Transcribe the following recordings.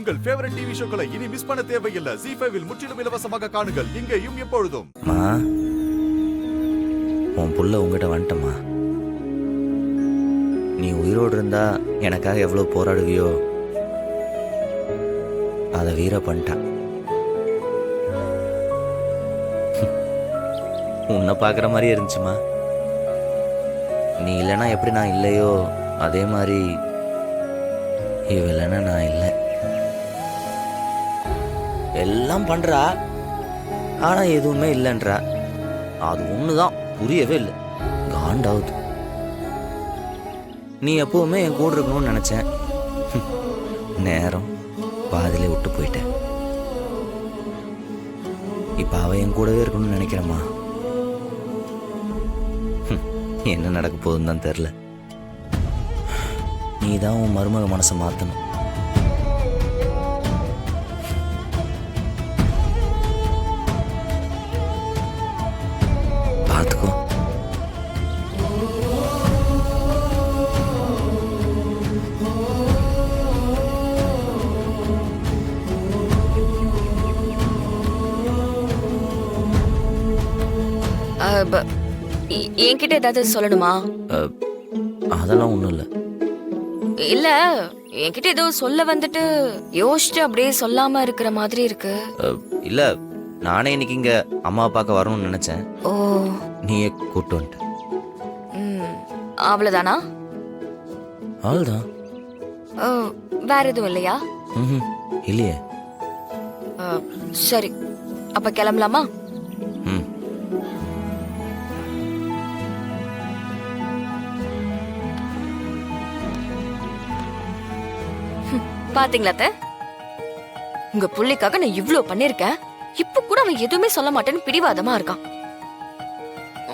உங்கள் favourite TV ஷோக்களை இனி miss பண்ண தேவையில்லை. ZEE5 இல் முற்றிலும் இலவசமாக காணுங்கள், இங்கேயும் எப்பொழுதும். உன் புள்ள உங்ககிட்ட வந்துட்டமா. நீ உயிரோடு இருந்தா எனக்காக எவ்வளவு போராடுவியோ அதை வீர பண்ணிட்டான். உன்னை பார்க்குற மாதிரியே இருந்துச்சுமா. நீ இல்லைன்னா எப்படி நான் இல்லையோ அதே மாதிரி இவ இல்லைன்னா நான் இல்லை. எல்லாம் பண்றா ஆனா எதுவுமே இல்லைன்றா. அது ஒண்ணுதான் புரியவே இல்லை. காண்டாவுது. நீ எப்பவுமே என் கூட இருக்கணும்னு நினைச்சேன். நேரம் பாதியிலே விட்டு போயிட்டேன். இப்ப அவ என் கூடவே இருக்கணும்னு நினைக்கிறேம்மா. என்ன நடக்க போகுதுன்னு தான் தெரியல. நீ தான் உன் மருமக மனசை மாற்றணும். பார்த்துக்கோ. என்கிட்ட ஏதாவது சொல்லணுமா? அதெல்லாம் ஒன்றும் இல்லை. இல்ல என்கிட்ட ஏதோ சொல்ல வந்துட்டு யோசிச்சு அப்படியே சொல்லாம இருக்கிற மாதிரி இருக்கு. இல்லை, நானே இன்னைக்கு இங்கே அம்மா பார்க்க வரணும்னு நினச்சேன். ஓ, நீயே கூப்பிட்டு வந்துட்ட. அவ்வளவுதானா? அவ்வளோதான். வேற எதுவும் இல்லையா? ம், இல்லையே. சரி, அப்ப கிளம்பலாமா? ம். பாத்தீங்களா அத்தை? உங்க புள்ளிக்காக நான் இவ்ளோ பண்ணிருக்கேன். இப்ப கூட அவன் எதுவுமே சொல்ல மாட்டேன்னு பிடிவாதமா இருக்கான்.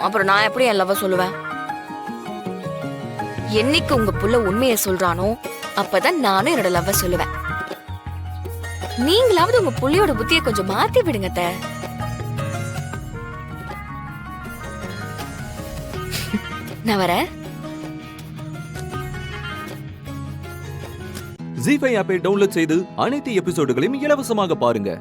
அப்புறம் நான் எப்படி என் லவ் சொல்லுவேன்? என்னைக்கு உங்க புள்ள உண்மையை சொல்றானோ அப்பதான் நானும் என்னோட லவ் சொல்லுவேன். நீங்களாவது உங்க புள்ளியோட புத்தியை கொஞ்சம் மாத்தி விடுங்க அத்தை. நான் வரேன். ZEE5 ஆப்பை டவுன்லோட் செய்து அனைத்து எபிசோடுகளையும் இலவசமாக பாருங்க.